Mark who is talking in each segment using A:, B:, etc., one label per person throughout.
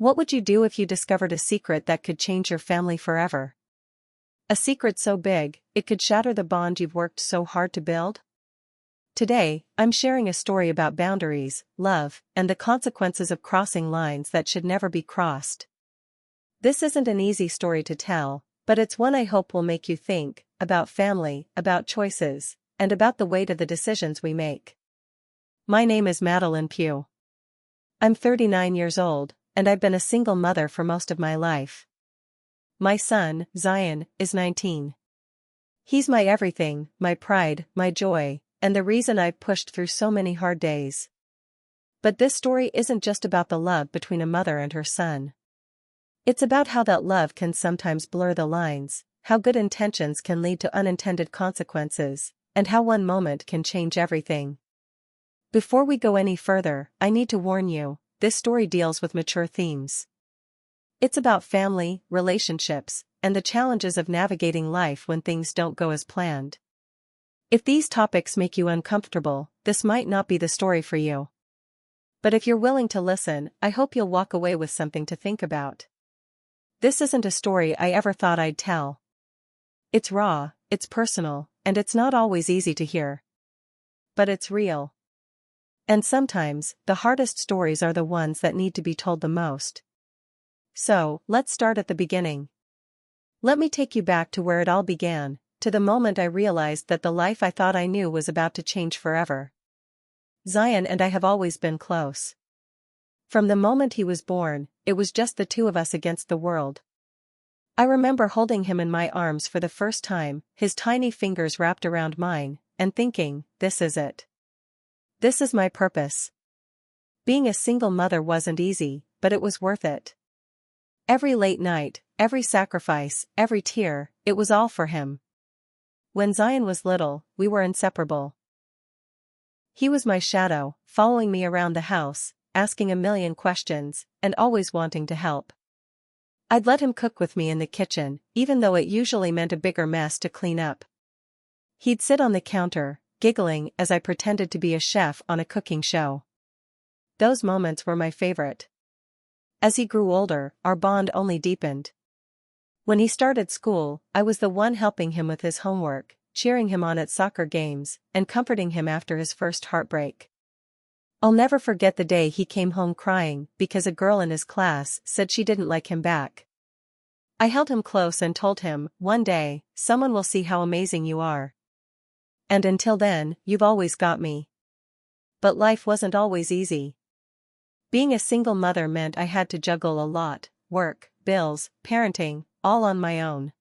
A: What would you do if you discovered a secret that could change your family forever? A secret so big, it could shatter the bond you've worked so hard to build? Today, I'm sharing a story about boundaries, love, and the consequences of crossing lines that should never be crossed. This isn't an easy story to tell, but it's one I hope will make you think about family, about choices, and about the weight of the decisions we make. My name is Madeline Pugh. I'm 39 years old, and I've been a single mother for most of my life. My son, Zion, is 19. He's my everything, my pride, my joy, and the reason I've pushed through so many hard days. But this story isn't just about the love between a mother and her son. It's about how that love can sometimes blur the lines, how good intentions can lead to unintended consequences, and how one moment can change everything. Before we go any further, I need to warn you, this story deals with mature themes. It's about family, relationships, and the challenges of navigating life when things don't go as planned. If these topics make you uncomfortable, this might not be the story for you. But if you're willing to listen, I hope you'll walk away with something to think about. This isn't a story I ever thought I'd tell. It's raw, it's personal, and it's not always easy to hear. But it's real. And sometimes, the hardest stories are the ones that need to be told the most. So, let's start at the beginning. Let me take you back to where it all began, to the moment I realized that the life I thought I knew was about to change forever. Zion and I have always been close. From the moment he was born, it was just the two of us against the world. I remember holding him in my arms for the first time, his tiny fingers wrapped around mine, and thinking, this is it. This is my purpose. Being a single mother wasn't easy, but it was worth it. Every late night, every sacrifice, every tear, it was all for him. When Zion was little, we were inseparable. He was my shadow, following me around the house, asking a million questions, and always wanting to help. I'd let him cook with me in the kitchen, even though it usually meant a bigger mess to clean up. He'd sit on the counter, giggling as I pretended to be a chef on a cooking show. Those moments were my favorite. As he grew older, our bond only deepened. When he started school, I was the one helping him with his homework, cheering him on at soccer games, and comforting him after his first heartbreak. I'll never forget the day he came home crying because a girl in his class said she didn't like him back. I held him close and told him, one day, someone will see how amazing you are. And until then, you've always got me. But life wasn't always easy. Being a single mother meant I had to juggle a lot, work, bills, parenting, all on my own.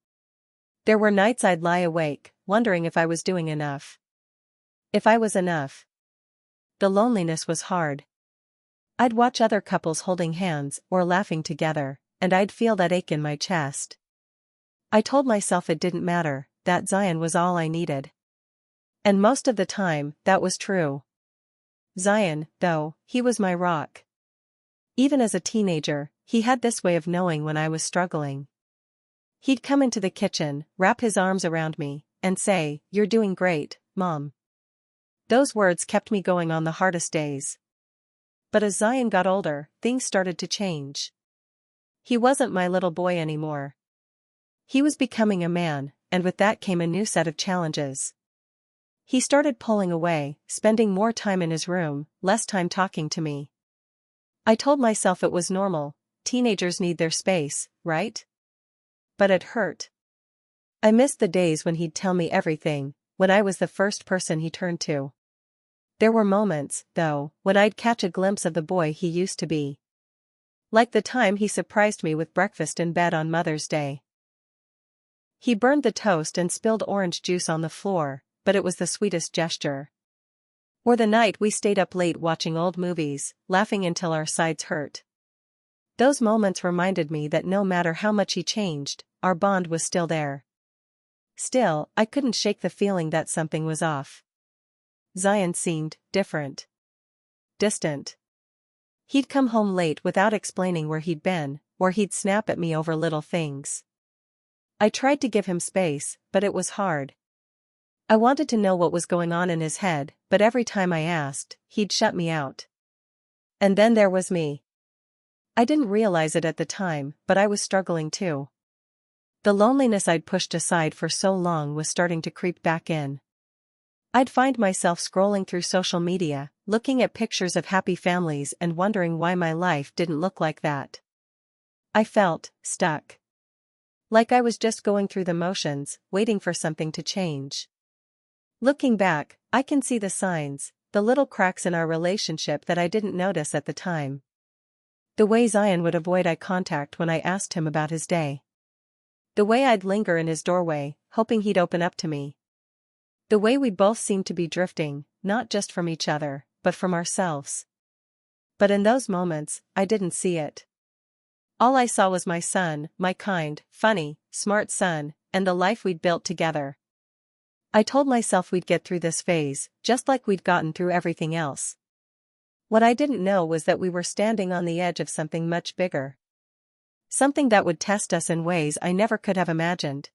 A: There were nights I'd lie awake, wondering if I was doing enough. If I was enough. The loneliness was hard. I'd watch other couples holding hands or laughing together, and I'd feel that ache in my chest. I told myself it didn't matter, that Zion was all I needed. And most of the time, that was true. Zion, though, he was my rock. Even as a teenager, he had this way of knowing when I was struggling. He'd come into the kitchen, wrap his arms around me, and say, "You're doing great, Mom." Those words kept me going on the hardest days. But as Zion got older, things started to change. He wasn't my little boy anymore. He was becoming a man, and with that came a new set of challenges. He started pulling away, spending more time in his room, less time talking to me. I told myself it was normal, teenagers need their space, right? But it hurt. I missed the days when he'd tell me everything, when I was the first person he turned to. There were moments, though, when I'd catch a glimpse of the boy he used to be. Like the time he surprised me with breakfast in bed on Mother's Day. He burned the toast and spilled orange juice on the floor, but it was the sweetest gesture. Or the night we stayed up late watching old movies, laughing until our sides hurt. Those moments reminded me that no matter how much he changed, our bond was still there. Still, I couldn't shake the feeling that something was off. Zion seemed different. Distant. He'd come home late without explaining where he'd been, or he'd snap at me over little things. I tried to give him space, but it was hard. I wanted to know what was going on in his head, but every time I asked, he'd shut me out. And then there was me. I didn't realize it at the time, but I was struggling too. The loneliness I'd pushed aside for so long was starting to creep back in. I'd find myself scrolling through social media, looking at pictures of happy families and wondering why my life didn't look like that. I felt stuck. Like I was just going through the motions, waiting for something to change. Looking back, I can see the signs, the little cracks in our relationship that I didn't notice at the time. The way Zion would avoid eye contact when I asked him about his day. The way I'd linger in his doorway, hoping he'd open up to me. The way we both seemed to be drifting, not just from each other, but from ourselves. But in those moments, I didn't see it. All I saw was my son, my kind, funny, smart son, and the life we'd built together. I told myself we'd get through this phase, just like we'd gotten through everything else. What I didn't know was that we were standing on the edge of something much bigger. Something that would test us in ways I never could have imagined.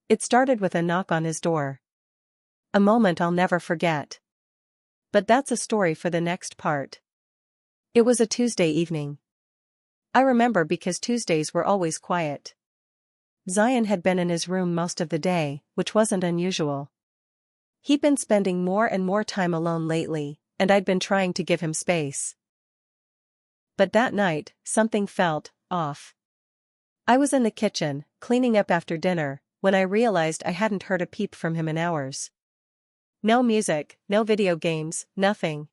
A: It started with a knock on his door. A moment I'll never forget. But that's a story for the next part. It was a Tuesday evening. I remember because Tuesdays were always quiet. Zion had been in his room most of the day, which wasn't unusual. He'd been spending more and more time alone lately, and I'd been trying to give him space. But that night, something felt off. I was in the kitchen, cleaning up after dinner, when I realized I hadn't heard a peep from him in hours. No music, no video games, nothing.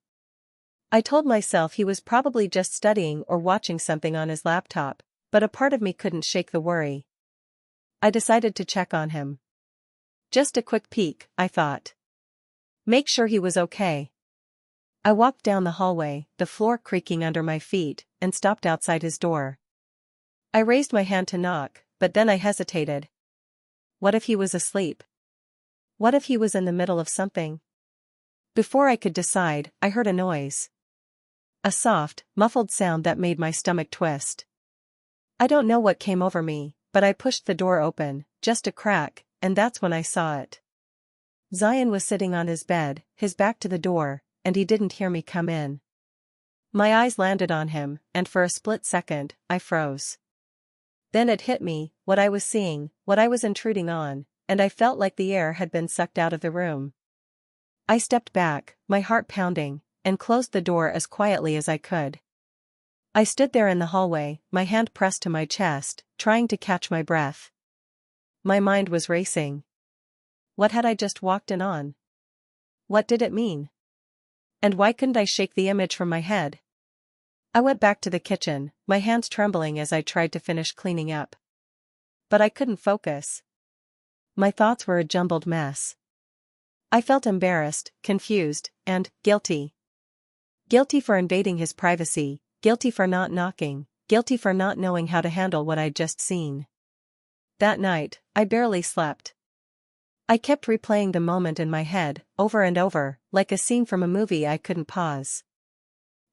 A: I told myself he was probably just studying or watching something on his laptop, but a part of me couldn't shake the worry. I decided to check on him. Just a quick peek, I thought. Make sure he was okay. I walked down the hallway, the floor creaking under my feet, and stopped outside his door. I raised my hand to knock, but then I hesitated. What if he was asleep? What if he was in the middle of something? Before I could decide, I heard a noise. A soft, muffled sound that made my stomach twist. I don't know what came over me, but I pushed the door open, just a crack, and that's when I saw it. Zion was sitting on his bed, his back to the door, and he didn't hear me come in. My eyes landed on him, and for a split second, I froze. Then it hit me, what I was seeing, what I was intruding on, and I felt like the air had been sucked out of the room. I stepped back, my heart pounding, and closed the door as quietly as I could. I stood there in the hallway, my hand pressed to my chest, trying to catch my breath. My mind was racing. What had I just walked in on? What did it mean? And why couldn't I shake the image from my head? I went back to the kitchen, my hands trembling as I tried to finish cleaning up. But I couldn't focus. My thoughts were a jumbled mess. I felt embarrassed, confused, and guilty. Guilty for invading his privacy, guilty for not knocking, guilty for not knowing how to handle what I'd just seen. That night, I barely slept. I kept replaying the moment in my head, over and over, like a scene from a movie I couldn't pause.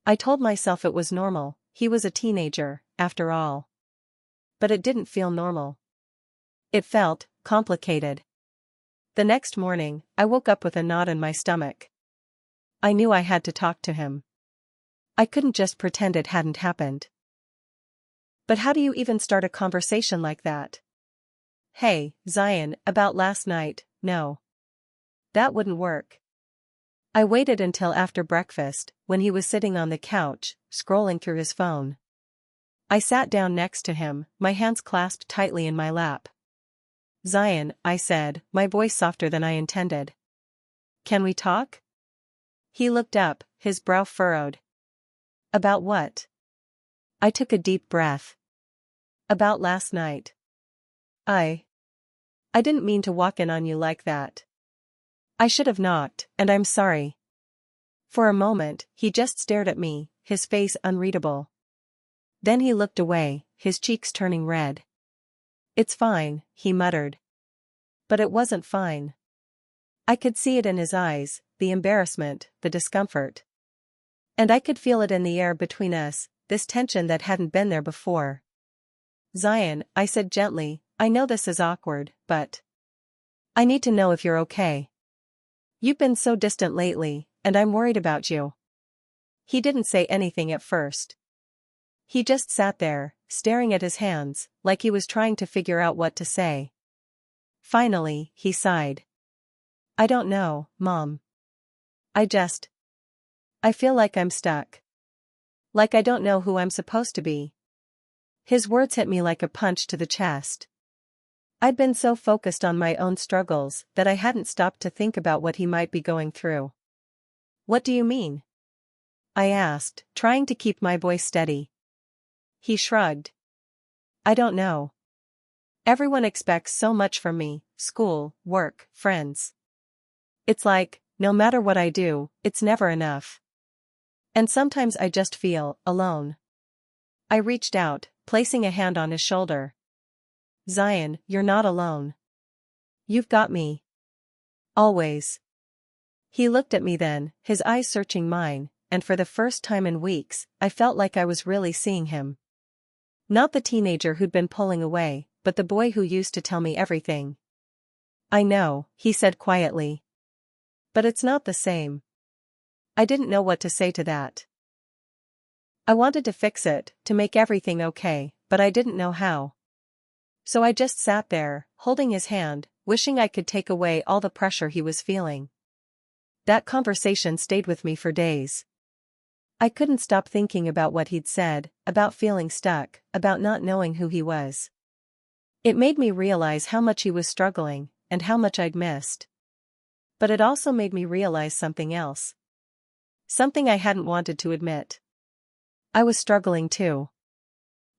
A: I told myself it was normal, he was a teenager, after all. But it didn't feel normal. It felt complicated. The next morning, I woke up with a knot in my stomach. I knew I had to talk to him. I couldn't just pretend it hadn't happened. But how do you even start a conversation like that? Hey, Zion, about last night, no. That wouldn't work. I waited until after breakfast, when he was sitting on the couch, scrolling through his phone. I sat down next to him, my hands clasped tightly in my lap. Zion, I said, my voice softer than I intended. Can we talk? He looked up, his brow furrowed. About what? I took a deep breath. About last night. I didn't mean to walk in on you like that. I should have knocked, and I'm sorry. For a moment, he just stared at me, his face unreadable. Then he looked away, his cheeks turning red. It's fine, he muttered. But it wasn't fine. I could see it in his eyes, the embarrassment, the discomfort. And I could feel it in the air between us, this tension that hadn't been there before. Zion, I said gently, I know this is awkward, but I need to know if you're okay. You've been so distant lately, and I'm worried about you. He didn't say anything at first. He just sat there, staring at his hands, like he was trying to figure out what to say. Finally, he sighed. I don't know, Mom. I feel like I'm stuck. Like I don't know who I'm supposed to be. His words hit me like a punch to the chest. I'd been so focused on my own struggles that I hadn't stopped to think about what he might be going through. What do you mean? I asked, trying to keep my voice steady. He shrugged. I don't know. Everyone expects so much from me: school, work, friends. It's like, no matter what I do, it's never enough. And sometimes I just feel alone. I reached out, placing a hand on his shoulder. Zion, you're not alone. You've got me. Always. He looked at me then, his eyes searching mine, and for the first time in weeks, I felt like I was really seeing him. Not the teenager who'd been pulling away, but the boy who used to tell me everything. I know, he said quietly. But it's not the same. I didn't know what to say to that. I wanted to fix it, to make everything okay, but I didn't know how. So I just sat there, holding his hand, wishing I could take away all the pressure he was feeling. That conversation stayed with me for days. I couldn't stop thinking about what he'd said, about feeling stuck, about not knowing who he was. It made me realize how much he was struggling, and how much I'd missed. But it also made me realize something else. Something I hadn't wanted to admit. I was struggling too.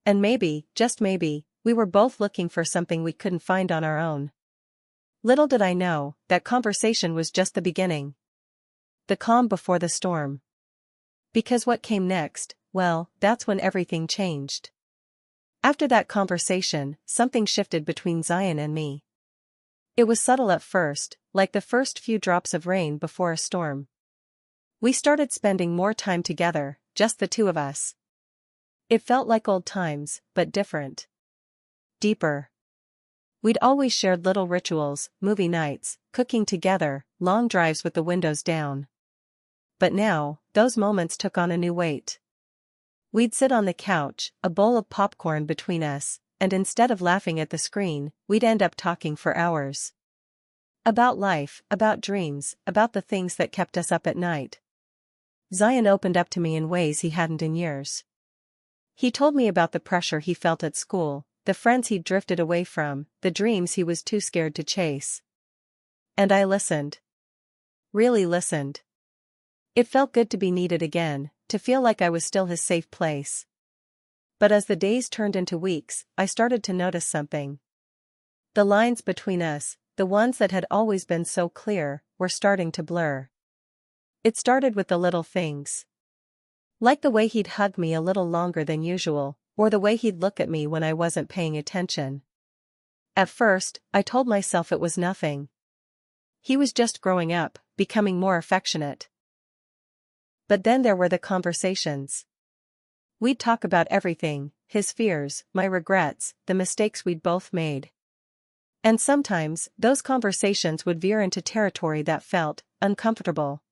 A: And maybe, just maybe, we were both looking for something we couldn't find on our own. Little did I know, that conversation was just the beginning. The calm before the storm. Because what came next, well, that's when everything changed. After that conversation, something shifted between Zion and me. It was subtle at first, like the first few drops of rain before a storm. We started spending more time together, just the two of us. It felt like old times, but different. Deeper. We'd always shared little rituals, movie nights, cooking together, long drives with the windows down. But now, those moments took on a new weight. We'd sit on the couch, a bowl of popcorn between us, and instead of laughing at the screen, we'd end up talking for hours. About life, about dreams, about the things that kept us up at night. Zion opened up to me in ways he hadn't in years. He told me about the pressure he felt at school, the friends he'd drifted away from, the dreams he was too scared to chase. And I listened. Really listened. It felt good to be needed again, to feel like I was still his safe place. But as the days turned into weeks, I started to notice something. The lines between us, the ones that had always been so clear, were starting to blur. It started with the little things. Like the way he'd hug me a little longer than usual, or the way he'd look at me when I wasn't paying attention. At first, I told myself it was nothing. He was just growing up, becoming more affectionate. But then there were the conversations. We'd talk about everything, his fears, my regrets, the mistakes we'd both made. And sometimes, those conversations would veer into territory that felt uncomfortable.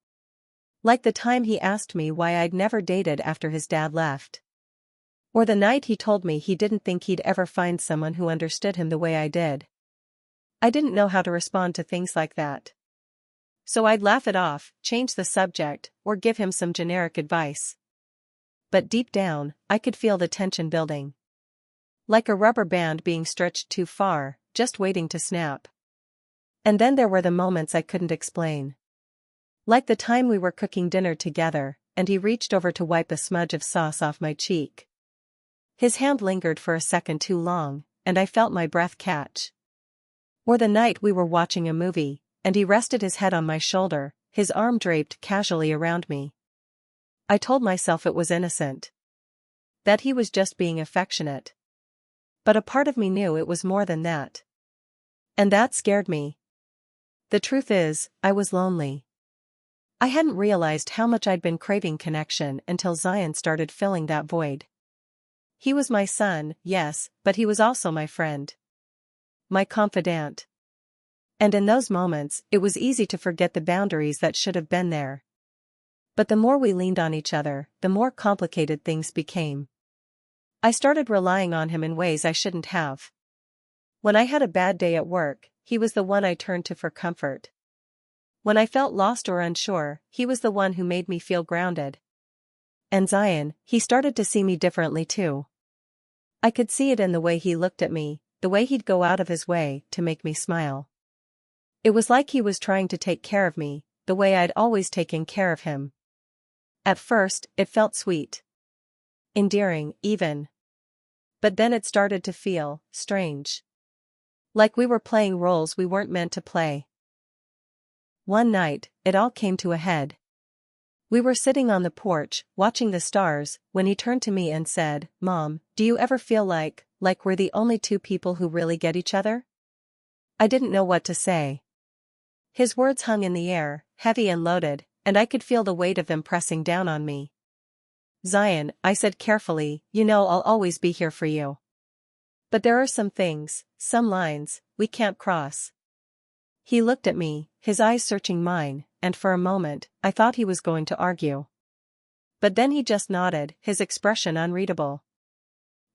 A: Like the time he asked me why I'd never dated after his dad left. Or the night he told me he didn't think he'd ever find someone who understood him the way I did. I didn't know how to respond to things like that. So I'd laugh it off, change the subject, or give him some generic advice. But deep down, I could feel the tension building. Like a rubber band being stretched too far, just waiting to snap. And then there were the moments I couldn't explain. Like the time we were cooking dinner together, and he reached over to wipe a smudge of sauce off my cheek. His hand lingered for a second too long, and I felt my breath catch. Or the night we were watching a movie, and he rested his head on my shoulder, his arm draped casually around me. I told myself it was innocent. That he was just being affectionate. But a part of me knew it was more than that. And that scared me. The truth is, I was lonely. I hadn't realized how much I'd been craving connection until Zion started filling that void. He was my son, yes, but he was also my friend. My confidant. And in those moments, it was easy to forget the boundaries that should have been there. But the more we leaned on each other, the more complicated things became. I started relying on him in ways I shouldn't have. When I had a bad day at work, he was the one I turned to for comfort. When I felt lost or unsure, he was the one who made me feel grounded. And Zion, he started to see me differently too. I could see it in the way he looked at me, the way he'd go out of his way to make me smile. It was like he was trying to take care of me, the way I'd always taken care of him. At first, it felt sweet. Endearing, even. But then it started to feel strange. Like we were playing roles we weren't meant to play. One night, it all came to a head. We were sitting on the porch, watching the stars, when he turned to me and said, "Mom, do you ever feel like we're the only two people who really get each other?" I didn't know what to say. His words hung in the air, heavy and loaded, and I could feel the weight of them pressing down on me. "Zion," I said carefully, "you know I'll always be here for you. But there are some things, some lines, we can't cross." He looked at me, his eyes searching mine, and for a moment, I thought he was going to argue. But then he just nodded, his expression unreadable.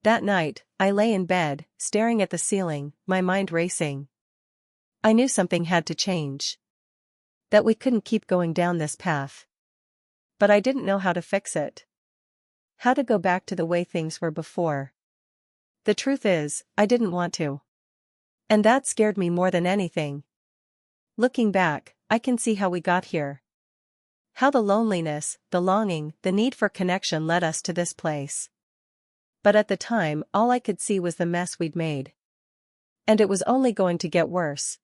A: That night, I lay in bed, staring at the ceiling, my mind racing. I knew something had to change. That we couldn't keep going down this path. But I didn't know how to fix it. How to go back to the way things were before. The truth is, I didn't want to. And that scared me more than anything. Looking back, I can see how we got here. How the loneliness, the longing, the need for connection led us to this place. But at the time, all I could see was the mess we'd made. And it was only going to get worse.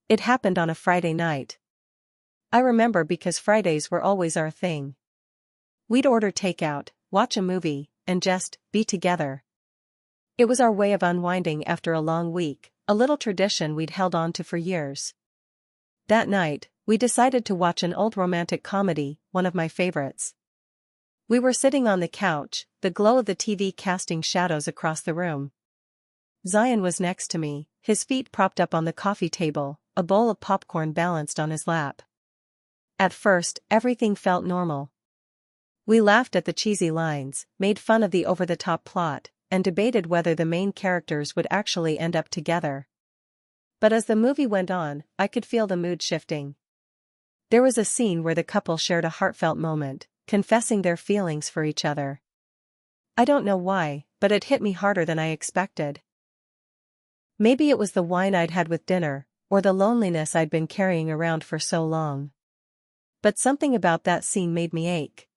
A: It happened on a Friday night. I remember because Fridays were always our thing. We'd order takeout, watch a movie, and just be together. It was our way of unwinding after a long week, a little tradition we'd held on to for years. That night, we decided to watch an old romantic comedy, one of my favorites. We were sitting on the couch, the glow of the TV casting shadows across the room. Zion was next to me, his feet propped up on the coffee table, a bowl of popcorn balanced on his lap. At first, everything felt normal. We laughed at the cheesy lines, made fun of the over-the-top plot, and debated whether the main characters would actually end up together. But as the movie went on, I could feel the mood shifting. There was a scene where the couple shared a heartfelt moment, confessing their feelings for each other. I don't know why, but it hit me harder than I expected. Maybe it was the wine I'd had with dinner, or the loneliness I'd been carrying around for so long. But something about that scene made me ache.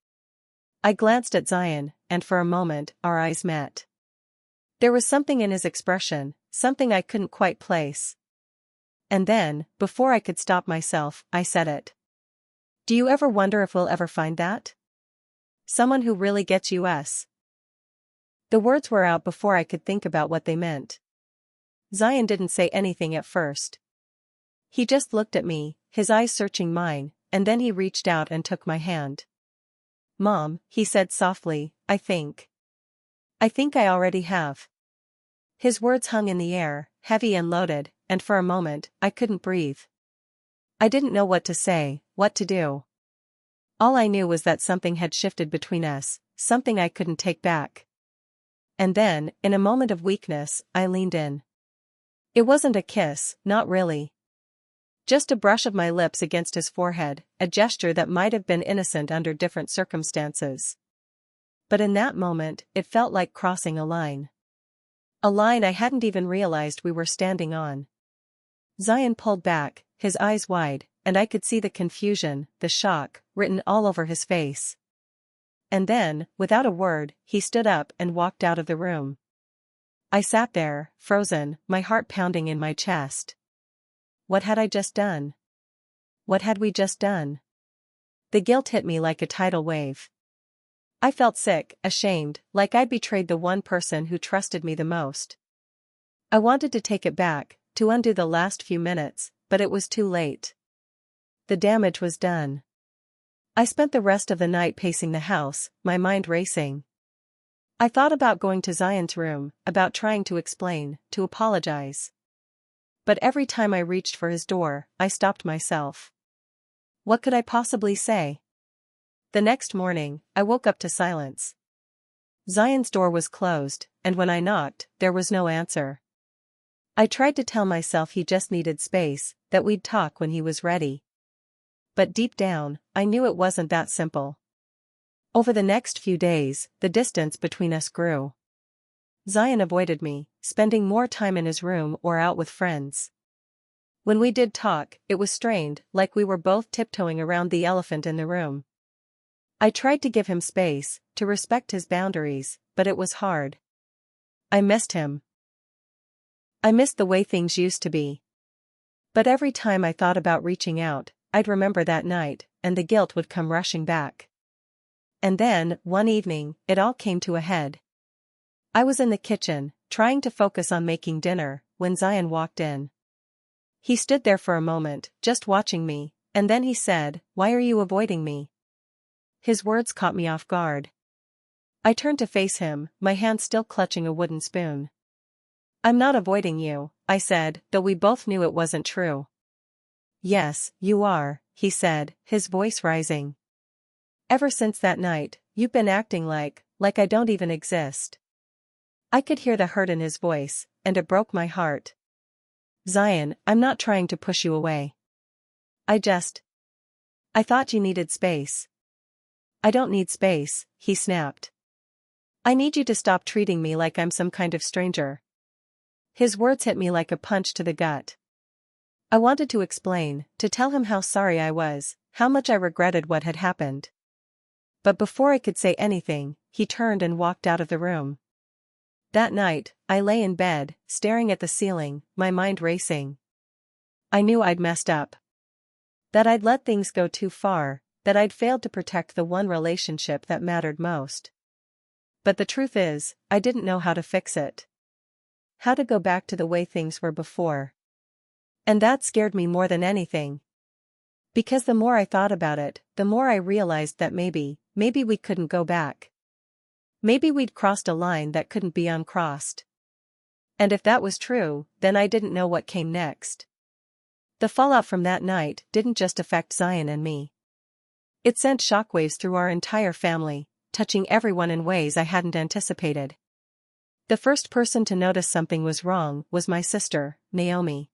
A: I glanced at Zion, and for a moment, our eyes met. There was something in his expression, something I couldn't quite place. And then, before I could stop myself, I said it. "Do you ever wonder if we'll ever find that? Someone who really gets us?" The words were out before I could think about what they meant. Zion didn't say anything at first. He just looked at me, his eyes searching mine, and then he reached out and took my hand. "Mom," he said softly, I think I already have." His words hung in the air, heavy and loaded, and for a moment, I couldn't breathe. I didn't know what to say, what to do. All I knew was that something had shifted between us, something I couldn't take back. And then, in a moment of weakness, I leaned in. It wasn't a kiss, not really. Just a brush of my lips against his forehead, a gesture that might have been innocent under different circumstances. But in that moment, it felt like crossing a line. A line I hadn't even realized we were standing on. Zion pulled back, his eyes wide, and I could see the confusion, the shock, written all over his face. And then, without a word, he stood up and walked out of the room. I sat there, frozen, my heart pounding in my chest. What had I just done? What had we just done? The guilt hit me like a tidal wave. I felt sick, ashamed, like I'd betrayed the one person who trusted me the most. I wanted to take it back, to undo the last few minutes, but it was too late. The damage was done. I spent the rest of the night pacing the house, my mind racing. I thought about going to Zion's room, about trying to explain, to apologize. But every time I reached for his door, I stopped myself. What could I possibly say? The next morning, I woke up to silence. Zion's door was closed, and when I knocked, there was no answer. I tried to tell myself he just needed space, that we'd talk when he was ready. But deep down, I knew it wasn't that simple. Over the next few days, the distance between us grew. Zion avoided me, spending more time in his room or out with friends. When we did talk, it was strained, like we were both tiptoeing around the elephant in the room. I tried to give him space, to respect his boundaries, but it was hard. I missed him. I missed the way things used to be. But every time I thought about reaching out, I'd remember that night, and the guilt would come rushing back. And then, one evening, it all came to a head. I was in the kitchen, trying to focus on making dinner, when Zion walked in. He stood there for a moment, just watching me, and then he said, "Why are you avoiding me?" His words caught me off guard. I turned to face him, my hand still clutching a wooden spoon. "I'm not avoiding you," I said, though we both knew it wasn't true. "Yes, you are," he said, his voice rising. "Ever since that night, you've been acting like I don't even exist." I could hear the hurt in his voice, and it broke my heart. "Zion, I'm not trying to push you away. I thought you needed space." "I don't need space," he snapped. "I need you to stop treating me like I'm some kind of stranger." His words hit me like a punch to the gut. I wanted to explain, to tell him how sorry I was, how much I regretted what had happened. But before I could say anything, he turned and walked out of the room. That night, I lay in bed, staring at the ceiling, my mind racing. I knew I'd messed up. That I'd let things go too far, that I'd failed to protect the one relationship that mattered most. But the truth is, I didn't know how to fix it. How to go back to the way things were before. And that scared me more than anything. Because the more I thought about it, the more I realized that maybe we couldn't go back. Maybe we'd crossed a line that couldn't be uncrossed. And if that was true, then I didn't know what came next. The fallout from that night didn't just affect Zion and me. It sent shockwaves through our entire family, touching everyone in ways I hadn't anticipated. The first person to notice something was wrong was my sister, Naomi.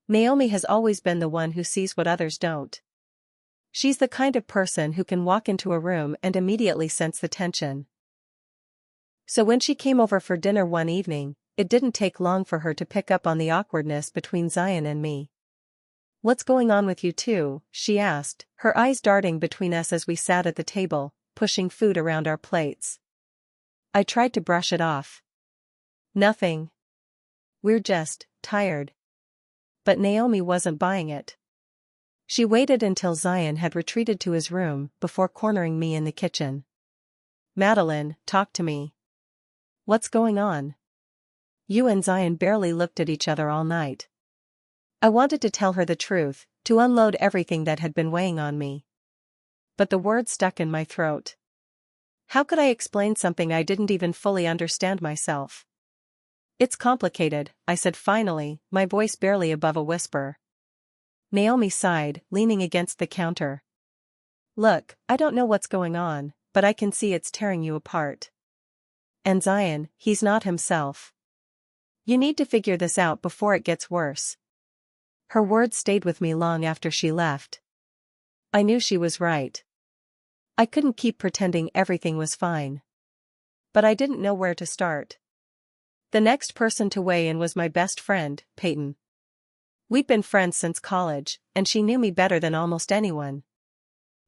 A: Naomi has always been the one who sees what others don't. She's the kind of person who can walk into a room and immediately sense the tension. So when she came over for dinner one evening, it didn't take long for her to pick up on the awkwardness between Zion and me. "What's going on with you two?" she asked, her eyes darting between us as we sat at the table, pushing food around our plates. I tried to brush it off. "Nothing. We're just tired." But Naomi wasn't buying it. She waited until Zion had retreated to his room before cornering me in the kitchen. "Madeline, talk to me. What's going on? You and Zion barely looked at each other all night." I wanted to tell her the truth, to unload everything that had been weighing on me. But the words stuck in my throat. How could I explain something I didn't even fully understand myself? "It's complicated," I said finally, my voice barely above a whisper. Naomi sighed, leaning against the counter. "Look, I don't know what's going on, but I can see it's tearing you apart. And Zion, he's not himself. You need to figure this out before it gets worse." Her words stayed with me long after she left. I knew she was right. I couldn't keep pretending everything was fine. But I didn't know where to start. The next person to weigh in was my best friend, Peyton. We'd been friends since college, and she knew me better than almost anyone.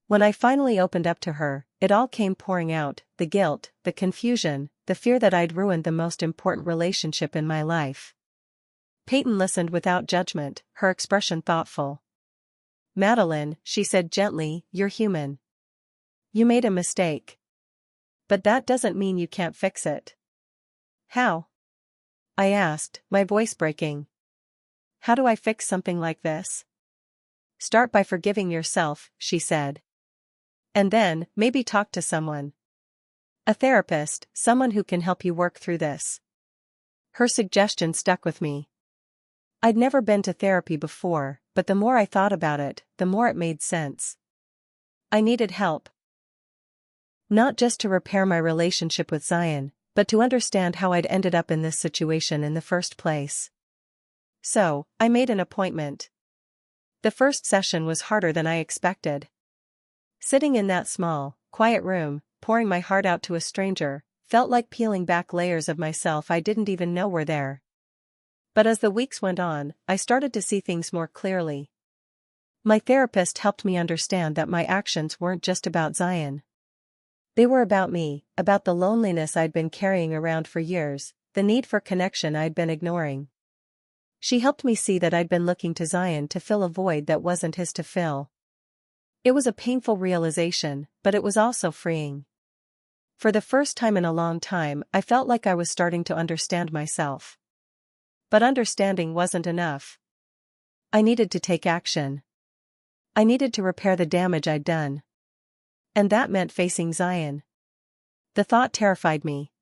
A: When I finally opened up to her, it all came pouring out, the guilt, the confusion, the fear that I'd ruined the most important relationship in my life. Peyton listened without judgment, her expression thoughtful. "Madeline," she said gently, "you're human. You made a mistake. But that doesn't mean you can't fix it." "How?" I asked, my voice breaking. "How do I fix something like this?" "Start by forgiving yourself," she said. "And then, maybe talk to someone. A therapist, someone who can help you work through this." Her suggestion stuck with me. I'd never been to therapy before, but the more I thought about it, the more it made sense. I needed help. Not just to repair my relationship with Zion, but to understand how I'd ended up in this situation in the first place. So, I made an appointment. The first session was harder than I expected. Sitting in that small, quiet room, pouring my heart out to a stranger, felt like peeling back layers of myself I didn't even know were there. But as the weeks went on, I started to see things more clearly. My therapist helped me understand that my actions weren't just about Zion. They were about me, about the loneliness I'd been carrying around for years, the need for connection I'd been ignoring. She helped me see that I'd been looking to Zion to fill a void that wasn't his to fill. It was a painful realization, but it was also freeing. For the first time in a long time, I felt like I was starting to understand myself. But understanding wasn't enough. I needed to take action. I needed to repair the damage I'd done. And that meant facing Zion. The thought terrified me.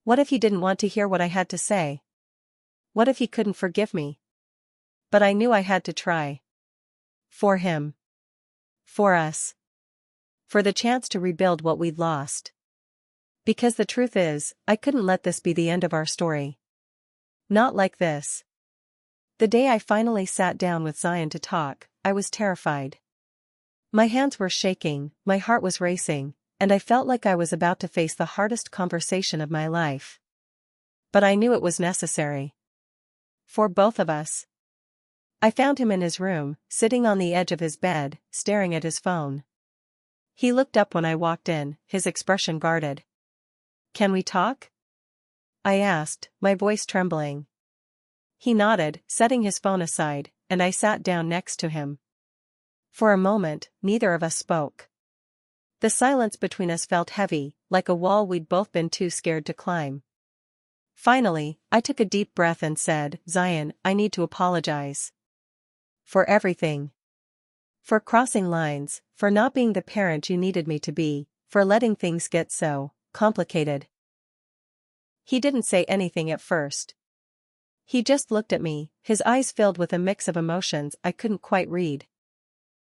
A: What if he didn't want to hear what I had to say? What if he couldn't forgive me? But I knew I had to try. For him. For us. For the chance to rebuild what we'd lost. Because the truth is, I couldn't let this be the end of our story. Not like this. The day I finally sat down with Zion to talk, I was terrified. My hands were shaking, my heart was racing, and I felt like I was about to face the hardest conversation of my life. But I knew it was necessary. For both of us. I found him in his room, sitting on the edge of his bed, staring at his phone. He looked up when I walked in, his expression guarded. "Can we talk?" I asked, my voice trembling. He nodded, setting his phone aside, and I sat down next to him. For a moment, neither of us spoke. The silence between us felt heavy, like a wall we'd both been too scared to climb. Finally, I took a deep breath and said, "Zion, I need to apologize. For everything. For crossing lines, for not being the parent you needed me to be, for letting things get so complicated." He didn't say anything at first. He just looked at me, his eyes filled with a mix of emotions I couldn't quite read.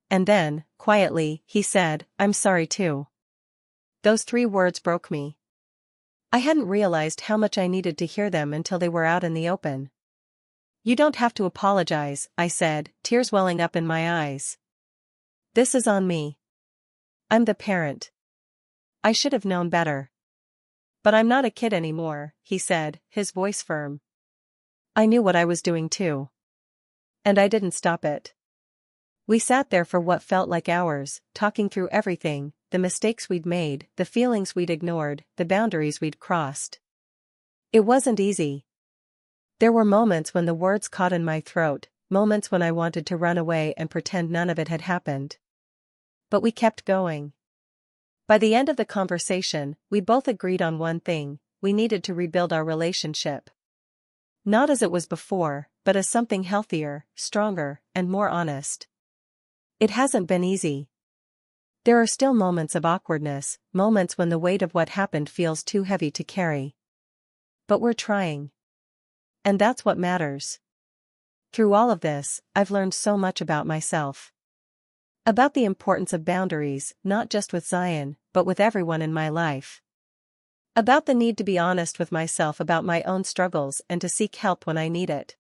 A: And then, quietly, he said, "I'm sorry too." Those 3 words broke me. I hadn't realized how much I needed to hear them until they were out in the open. "You don't have to apologize," I said, tears welling up in my eyes. "This is on me. I'm the parent. I should have known better. But I'm not a kid anymore," he said, his voice firm. I knew what I was doing too. And I didn't stop it. We sat there for what felt like hours, talking through everything, the mistakes we'd made, the feelings we'd ignored, the boundaries we'd crossed. It wasn't easy. There were moments when the words caught in my throat, moments when I wanted to run away and pretend none of it had happened. But we kept going. By the end of the conversation, we both agreed on one thing: we needed to rebuild our relationship. Not as it was before, but as something healthier, stronger, and more honest. It hasn't been easy. There are still moments of awkwardness, moments when the weight of what happened feels too heavy to carry. But we're trying. And that's what matters. Through all of this, I've learned so much about myself. About the importance of boundaries, not just with Zion, but with everyone in my life. About the need to be honest with myself about my own struggles and to seek help when I need it.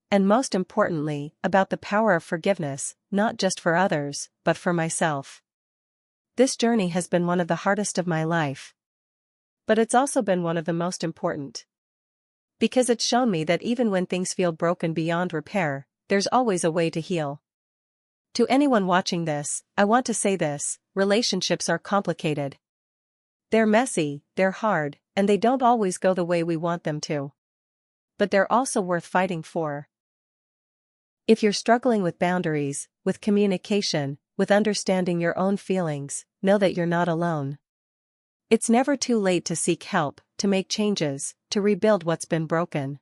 A: And most importantly, about the power of forgiveness, not just for others, but for myself. This journey has been one of the hardest of my life. But it's also been one of the most important. Because it's shown me that even when things feel broken beyond repair, there's always a way to heal. To anyone watching this, I want to say this: relationships are complicated. They're messy, they're hard, and they don't always go the way we want them to. But they're also worth fighting for. If you're struggling with boundaries, with communication, with understanding your own feelings, know that you're not alone. It's never too late to seek help, to make changes, to rebuild what's been broken.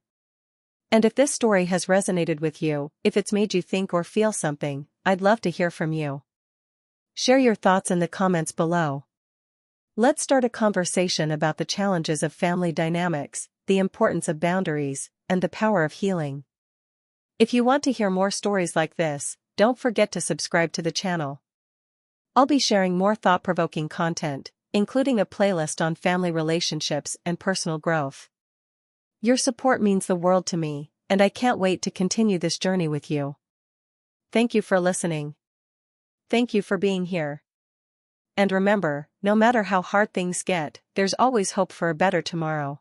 A: And if this story has resonated with you, if it's made you think or feel something, I'd love to hear from you. Share your thoughts in the comments below. Let's start a conversation about the challenges of family dynamics, the importance of boundaries, and the power of healing. If you want to hear more stories like this, don't forget to subscribe to the channel. I'll be sharing more thought-provoking content, including a playlist on family relationships and personal growth. Your support means the world to me, and I can't wait to continue this journey with you. Thank you for listening. Thank you for being here. And remember, no matter how hard things get, there's always hope for a better tomorrow.